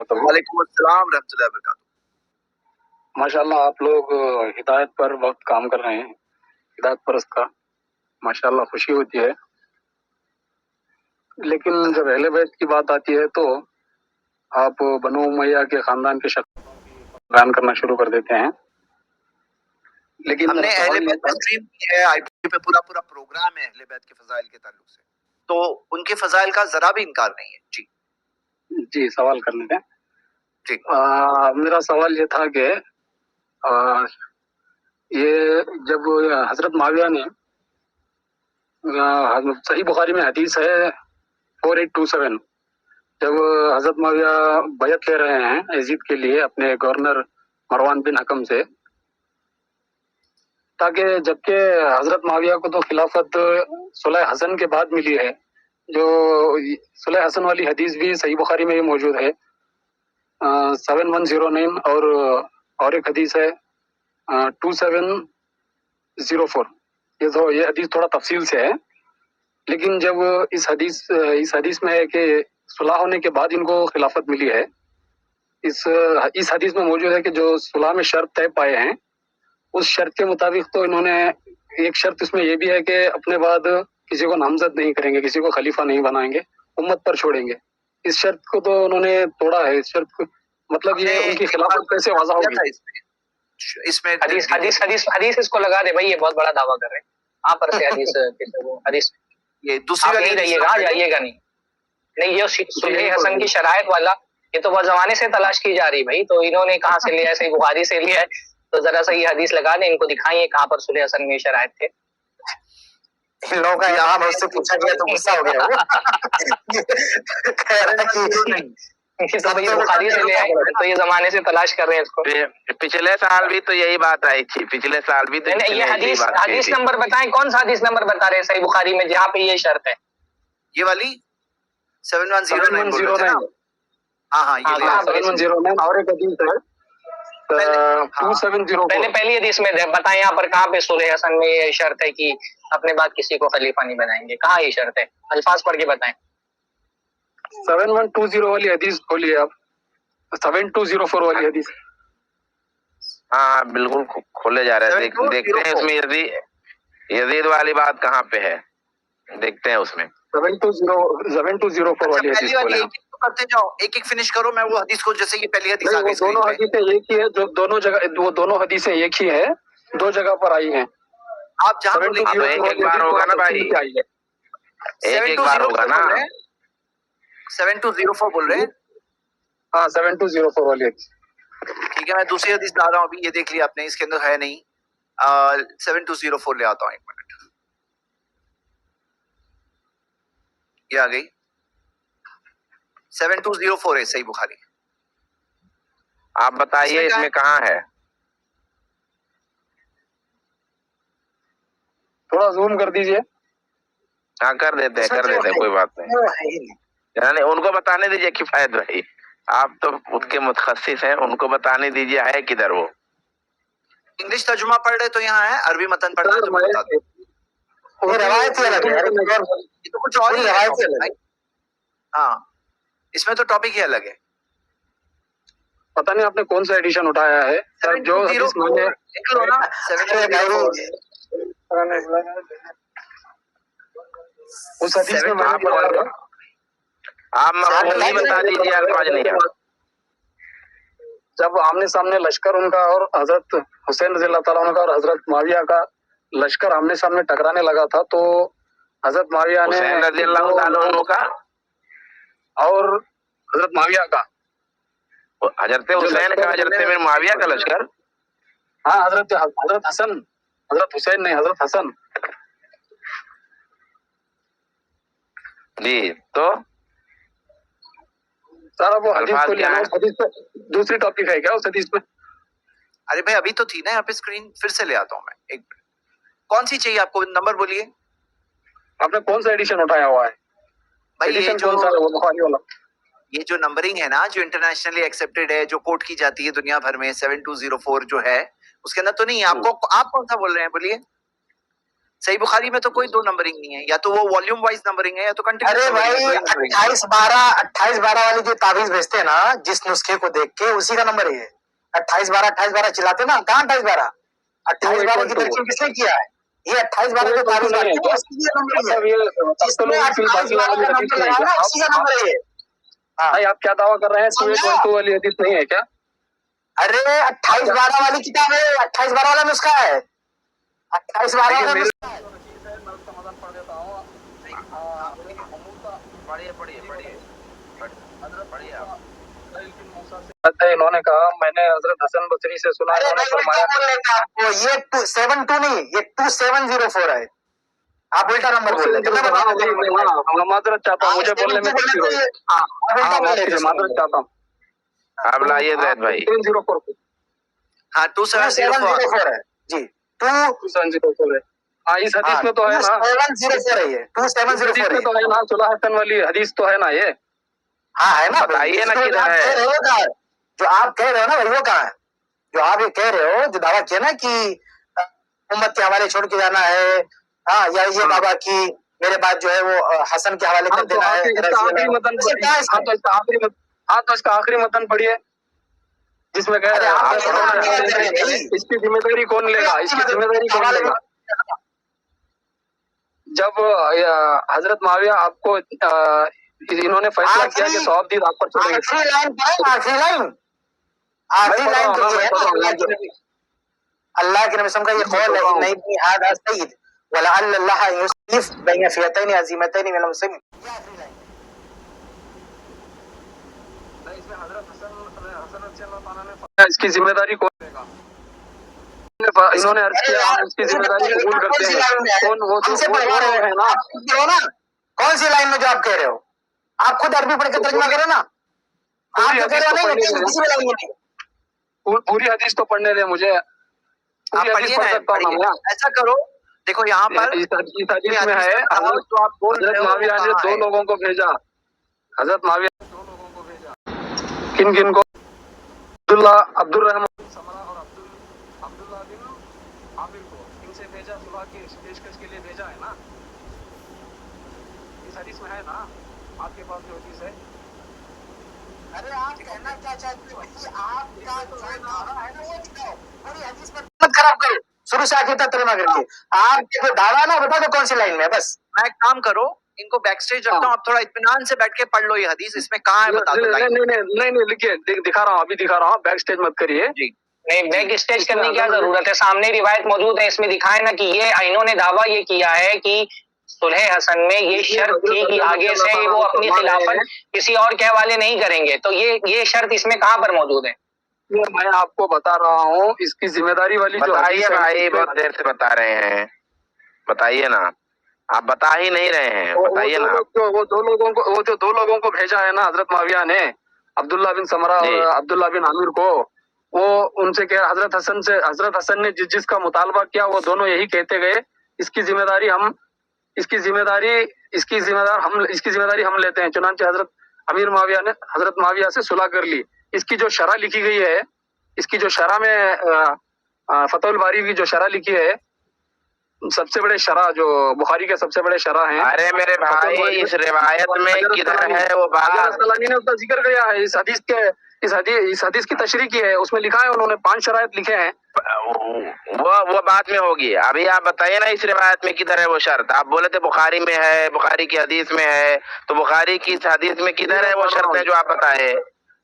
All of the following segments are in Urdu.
وعلیکم السلام رحمۃ اللہ وبرکاتہ. ماشاء اللہ آپ لوگ ہدایت پر بہت کام کر رہے ہیں، ہدایت پرست کا ماشاء اللہ خوشی ہوتی ہے، لیکن جب اہل بیت کی بات آتی ہے تو آپ بنو امیہ کے خاندان کے شخص بیان کرنا شروع کر دیتے ہیں. لیکن ہم نے میرا اہل سوال یہ بیت تھا، میں اسٹریم کی ہے، آئی ٹی پہ پورا پروگرام ہے اہل بیت کے فضائل کے تعلق سے، تو ان کے فضائل کا ذرا بھی انکار نہیں ہے. جی سوال کرنے دیں. جی میرا سوال یہ تھا کہ یہ جب حضرت معاویہ نے صحیح بخاری میں حدیث ہے 4827، جب حضرت معاویہ بیعت لے رہے ہیں یزید کے لیے اپنے گورنر مروان بن حکم سے، تاکہ جبکہ حضرت معاویہ کو تو خلافت صلح حسن کے بعد ملی ہے، جو صلح حسن والی حدیث بھی صحیح بخاری میں ہی موجود ہے 7109، اور ایک حدیث ہے 2704. یہ حدیث تھوڑا تفصیل سے ہے، لیکن جب اس حدیث میں ہے کہ صلح ہونے کے بعد ان کو خلافت ملی ہے، اس حدیث میں موجود ہے کہ جو صلح میں شرط طے پائے ہیں اس شرط کے مطابق تو انہوں نے ایک شرط اس میں یہ بھی ہے کہ اپنے بعد کسی کو نامزد نہیں کریں گے، کسی کو خلیفہ نہیں بنائیں گے، امت پر چھوڑیں گے. اس شرط کو تو انہوں نے توڑا ہے. اس شرط کو مطلب یہ ان کی خلافت کیسے واضح ہوگی؟ اس میں حدیث اس کو لگا دے بھائی، یہ بہت بڑا دعویٰ کر رہے ہیں. ہاں پر سے حدیث یہ دوسری آپ والی نہیں حدیث رہیے گا، جائیے گا نہیں یہ صلح حسن کی شرائط والا، یہ تو بہت زمانے سے تلاش کی جا رہی بھائی، تو انہوں نے کہاں سے لیا ہے؟ صحیح بخاری سے لیا ہے، تو ذرا سا یہ حدیث لگا دیں، ان کو دکھائیے کہاں پر صلح حسن میں شرائط تھے. ان لوگوں کا نام اس سے پوچھا گیا تو غصہ ہو گیا تو بھائی بخاری سے لے آئے، تو یہ زمانے سے تلاش کر رہے ہیں اس کو. پچھلے سال بھی تو یہی بات آئی تھی، پچھلے سال بھی تو یہ حدیث نمبر بتائیں، کون سا حدیث نمبر بتا رہے ہیں صحیح بخاری میں جہاں پہ یہ شرط ہے؟ یہ والی 7109 بول رہے تھے نا. ہاں یہ 7109 اور ایک حدیث ہے 2704. پہلی حدیث میں بتائیں یہاں پر کہاں پہ صلح حسن میں یہ شرط ہے کہ اپنے بعد کسی کو خلیفہ نہیں بنائیں گے، کہاں یہ شرط ہے؟ الفاظ پڑھ کے بتائیں. 7120 والی حدیث کھولیے آپ، 7204 والی حدیث. ہاں بالکل کھولے جا رہے ہیں، دیکھتے ہیں اس میں یزید والی بات کہاں پہ ہے، دیکھتے ہیں اس میں 7204 والی حدیث کھولیں. کرتے جاؤ، ایک ایک فنش کرو. میں وہ حدیث کو جیسے یہ پہلی حدیث آ گئی دونوں حدیثیں ایک ہی ہے، جو دونوں جگہ وہ دونوں حدیثیں ایک ہی ہے، دو جگہ پر آئی ہیں. آپ جہاں بولیں گے ایک بار ہوگا نا بھائی، ایک بار ہوگا نا. 7204 بول رہے ہیں. ہاں 7204 والی حدیث. ٹھیک ہے، میں دوسری حدیث لا رہا ہوں ابھی، یہ دیکھ لیا آپ نے، اس کے اندر ہے نہیں. 7204 لے آتا ہوں، ایک منٹ. یہ آ گئی 7204 ہے صحیح بخاری. آپ بتائیے اس میں کہاں ہے؟ تھوڑا زوم کر دیجئے. ہاں کر دیتے ہیں کوئی بات نہیں. یعنی ان کو بتانے دیجیے کفایت بھائی، آپ تو ان کے متخصص ہیں، ان کو بتانے دیجیے ہے کدھر وہ. انگلش ترجمہ پڑھ رہے تو یہاں ہے، عربی متن پڑھنا ہے تو میں بتا دوں. یہ تو کچھ اور ہی ہے. ہاں اس میں تو ٹاپک ہی الگ ہے. پتہ نہیں آپ نے کون سا ایڈیشن اٹھایا ہے جو حدیث میں نے اس حدیث میں آپ مفہوم بتا دیجیے، الفاظ نہیں ہے. جب آمنے سامنے لشکر ان کا اور حضرت حسین رضی اللہ تعالیٰ عنہ کا اور حضرت معاویہ کا لشکر آمنے سامنے ٹکرانے لگا تھا، تو حضرت معاویہ نے حسین رضی اللہ تعالیٰ عنہ کا اور حضرت معاویہ کا، حضرت حسین کا، حضرت معاویہ کا لشکر. ہاں حضرت حسن، حضرت حسین نہیں، حضرت حسن. جی تو سارا وہ حدیث الفاظ کو کیا لینا، ہے؟ اس حدیث پہ دوسری ٹاپک ہے کیا اس حدیث میں؟ ارے بھائی ابھی تو تھی نا یہاں پہ اسکرین، پھر سے لے آتا ہوں میں. ایک کون سی چاہیے آپ کو؟ نمبر بولیے. آپ نے کون سا ایڈیشن اٹھایا ہوا ہے بھائی ایڈیشن کون سا ہے وہ بخاری والا؟ یہ جو نمبرنگ ہے نا، جو انٹرنیشنلی ایکسیپٹیڈ ہے، جو کوٹ کی جاتی ہے دنیا بھر میں، 7204 جو ہے اس کے اندر تو نہیں ہے. آپ کون سا بول رہے ہیں؟ بولیے. صحیح بخاری میں تو کوئی دو نمبرنگ نہیں ہے، یا تو وہ والیوم وائز نمبرنگ ہے یا تو ارے کنٹینیوس بھائی 28/12 والی جو تعویذ بھیجتے ہیں نا جس نسخے کو دیکھ کے اسی کا نمبر ہے 28/12 چلاتے نا کہاں 28/12 کی ترکیب کس نے کیا ہے یہ 28/12 جو تعویذ نہیں ہے بھیجتے ہیں اس کی یہ نمبر ہے جس میں 28/12 کا نمبر لگا نا اسی کا نمبر ہے ہاں بھائی آپ کیا دعویٰ کر رہے ہیں 2812 والی حدیث نہیں ہے کیا؟ ارے 28/12 والی کتاب ہے 28/12 والا نسخہ ہے 28/12 والا نسخہ ہے انہوں نے کہا میں نے حضرت حسن بصری سے سنا ارے انہوں نے بھائی فرمایا کیا بول رہے ہیں آپ کو یہ 72 نہیں یہ 2704 ہے آپ الٹا نمبر بول رہے ہیں معذرت چاہتا ہوں مجھے بولنے میں معذرت چاہتا ہوں آپ لائیے زید بھائی 2704 ہاں 2704 ہے جی 2704 ہے ہاں اس حدیث میں تو ہے نا 2704 ہے یہ 2704 حدیث میں تو ہے نا صلح حسن والی حدیث تو ہے نا یہ ہاں ہے نا بتائیے نا جو کدھر آپ ہے؟ کہہ رہے ہو کہاں ہے جو آپ کہہ رہے ہو نا بھائی وہ کہاں ہے جو آپ یہ کہہ رہے ہو جو دعویٰ کیا نا کہ امت کے حوالے چھوڑ کے جانا ہے ہاں یا یہ دعویٰ کی میرے بعد جو ہے وہ حسن کے حوالے کر دینا ہے ہاں تو اس کا آخری متن پڑھیے جس میں کہہ رہے ہیں اس کی ذمہ داری کون لے گا اس کی ذمہ داری کون لے گا جب حضرت معاویہ آپ کو انہوں نے فیصلہ کیا کہ ثواب دید آپ پر چلیں گے آخری لائن تو یہ ہے اللہ کے نبی کا یہ قول ہے نہیں هذا سید ولعل الله يصلح بين فئتين عظيمتين من المسلمين اس کی ذمہ داری کون لے گا انہوں نے عرض کیا ہم اس کی ذمہ داری قبول کرتے ہیں کون سی لائن میں جو آپ کہہ رہے ہو آپ خود عربی پڑھ کے ترجمہ کرو نا آپ جو کہہ رہے ہو نہیں کسی بھی لائن میں نہیں پوری حدیث تو پڑھنے دیں مجھے آپ پڑھیے نا ایسا کرو دیکھو یہاں پر اس حدیث میں ہے حضرت معاویہ نے دو لوگوں کو بھیجا حضرت معاویہ نے دو لوگوں کو بھیجا کن کن کو عبد الرحمن سمرہ اور عبداللہ بن عامر کو ان سے بھیجا صلح کی پیشکش کے لیے بھیجا ہے نا اس حدیث میں ہے نا آپ کے پاس جو حدیث ہے ارے آپ کہنا کیا چاہتے ہو آپ کا جو ہے نا وہ دکھاؤ پوری حدیث پر مت خراب کرو شروع سے آخر تک ترجمہ کر کے آپ کے جو دعویٰ نا بتا دو کون سی لائن میں بس میں ایک کام کرو ان کو بیک سٹیج رکھتا ہوں آپ تھوڑا اطمینان سے بیٹھ کے پڑھ لو یہ حدیث اس میں کہاں ہے بتا دو نہیں لکھیے دکھا رہا ہوں ابھی دکھا رہا ہوں بیک سٹیج مت کریے جی نہیں بیک اسٹیج کرنے کی کیا ضرورت ہے سامنے روایت موجود ہے اس میں دکھائے نا کہ یہ انہوں نے دعویٰ یہ کیا ہے کہ صلح حسن میں یہ شرط تھی کہ آگے سے وہ اپنی خلافت کسی اور کے حوالے نہیں کریں گے تو یہ شرط اس میں کہاں پر موجود ہے میں آپ کو بتا رہا ہوں اس کی ذمہ داری والی جو بتائیے بھائی بہت دیر سے بتا رہے ہیں بتائیے نا آپ بتا ہی نہیں رہے ہیں بتائیے نا وہ جو دو لوگوں کو بھیجا ہے نا حضرت معاویہ نے عبداللہ بن سمرہ اور عبداللہ بن عامر کو وہ ان سے کہا حضرت حسن نے جس کا مطالبہ کیا وہ دونوں یہی کہتے گئے اس کی ذمہ داری ہم لیتے ہیں چنانچہ حضرت امیر معاویہ نے حضرت معاویہ سے صلح کر لی اس کی جو شرح لکھی گئی ہے اس کی جو شرح میں فتح الباری کی جو شرح لکھی ہے سب سے بڑے شرح جو بخاری کے سب سے بڑے شرح ہیں ارے میرے بھائی اس روایت میں کدھر ہے وہ بات نے اس کا ذکر کیا ہے اس حدیث کی تشریح کی ہے اس میں لکھا ہے انہوں نے 5 شرائط لکھے ہیں وہ بات میں ہوگی ابھی آپ بتائیے نا اس روایت میں کدھر ہے وہ شرط آپ بولے تھے بخاری میں ہے بخاری کی حدیث میں ہے تو بخاری کی حدیث میں کدھر ہے وہ شرط ہے جو آپ بتائے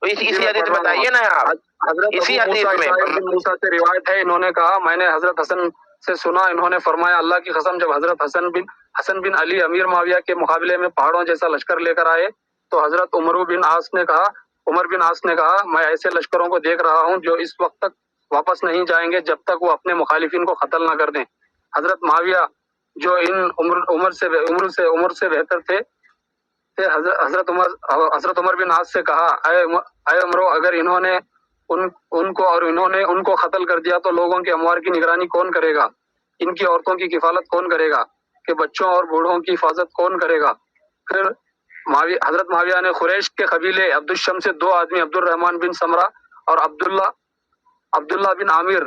اسی حدیث بتائیے نا آپ اسی حدیث میں موسیٰ سے روایت ہے انہوں نے کہا میں نے حضرت حسن سے سنا انہوں نے فرمایا اللہ کی قسم جب حضرت حسن بن علی امیر معاویہ کے مقابلے میں پہاڑوں جیسا لشکر لے کر آئے تو حضرت عمر بن عاص نے کہا میں ایسے لشکروں کو دیکھ رہا ہوں جو اس وقت تک واپس نہیں جائیں گے جب تک وہ اپنے مخالفین کو قتل نہ کر دیں حضرت معاویہ جو ان عمر سے بہتر تھے حضرت عمر بن عاص سے کہا اے عمرو اگر انہوں نے ان کو قتل کر دیا تو لوگوں کے اموال کی نگرانی کون کرے گا ان کی عورتوں کی کفالت کون کرے گا کہ بچوں اور بوڑھوں کی حفاظت کون کرے گا پھر حضرت معاویہ نے قریش کے قبیلے عبد الشم سے 2 آدمی عبد الرحمن بن سمرہ اور عبداللہ بن عامر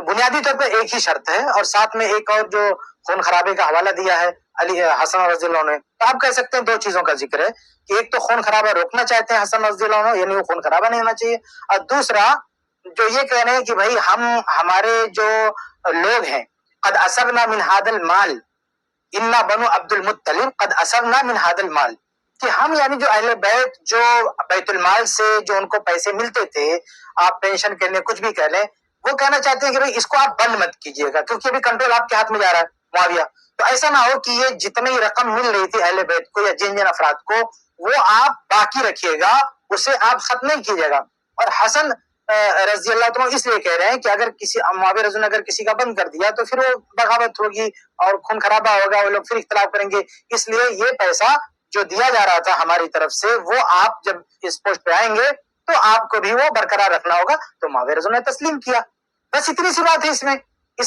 تو بنیادی طور پر ایک ہی شرط ہے، اور ساتھ میں ایک اور جو خون خرابے کا حوالہ دیا ہے علی حسن رضی اللہ عنہ نے، تو آپ کہہ سکتے ہیں دو چیزوں کا ذکر ہے کہ ایک تو خون خرابہ روکنا چاہتے ہیں حسن رضی اللہ عنہ، یعنی وہ خون خرابہ نہیں ہونا چاہیے، اور دوسرا جو یہ کہہ رہے ہیں کہ بھائی ہمارے جو لوگ ہیں قد اصبنا من هذا المال انا بنو عبد المطلب قد اصبنا من هذا المال، کہ ہم یعنی جو اہل بیت جو بیت المال سے جو ان کو پیسے ملتے تھے، آپ پینشن کہہ لیں کچھ بھی کہہ لیں، وہ کہنا چاہتے ہیں کہ بھائی اس کو آپ بند مت کیجیے گا کیونکہ ابھی کنٹرول آپ کے ہاتھ میں جا رہا ہے معاویہ، تو ایسا نہ ہو کہ یہ جتنی رقم مل رہی تھی اہل بیت کو یا جن افراد کو وہ آپ باقی رکھیے گا، اسے آپ ختم نہیں کیجیے گا۔ اور حسن رضی اللہ عنہ اس لیے کہہ رہے ہیں کہ اگر کسی معاویہ رضی اللہ عنہ اگر کسی کا بند کر دیا تو پھر وہ بغاوت ہوگی اور خون خرابہ ہوگا، وہ لوگ پھر اختلاف کریں گے، اس لیے یہ پیسہ جو دیا جا رہا تھا ہماری طرف سے وہ آپ جب اس پوسٹ پہ آئیں گے تو آپ کو بھی وہ برقرار رکھنا ہوگا، تو معاویہ رضی اللہ عنہ نے تسلیم کیا۔ بس اتنی سی بات ہے اس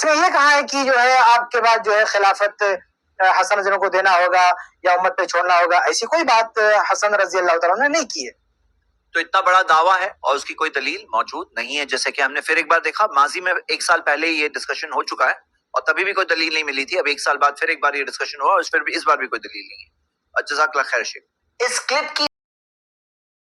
میں یہ کہا ہے کہ جو ہے آپ کے بعد جو ہے خلافت حسن رضی اللہ عنہ کو دینا ہوگا یا امت پہ چھوڑنا ہوگا، ایسی کوئی بات حسن رضی اللہ تعالیٰ نے نہیں کی ہے۔ تو اتنا بڑا دعویٰ ہے اور اس کی کوئی دلیل موجود نہیں ہے، جیسے کہ ہم نے پھر ایک بار دیکھا ماضی میں 1 سال پہلے یہ ڈسکشن ہو چکا ہے اور تبھی بھی کوئی دلیل نہیں ملی تھی، اب 1 سال بعد پھر ایک بار یہ ڈسکشن ہوا اور اس بار بھی کوئی دلیل نہیں ہے۔ جزاک اللہ خیر شیخ۔ اس کلپ کی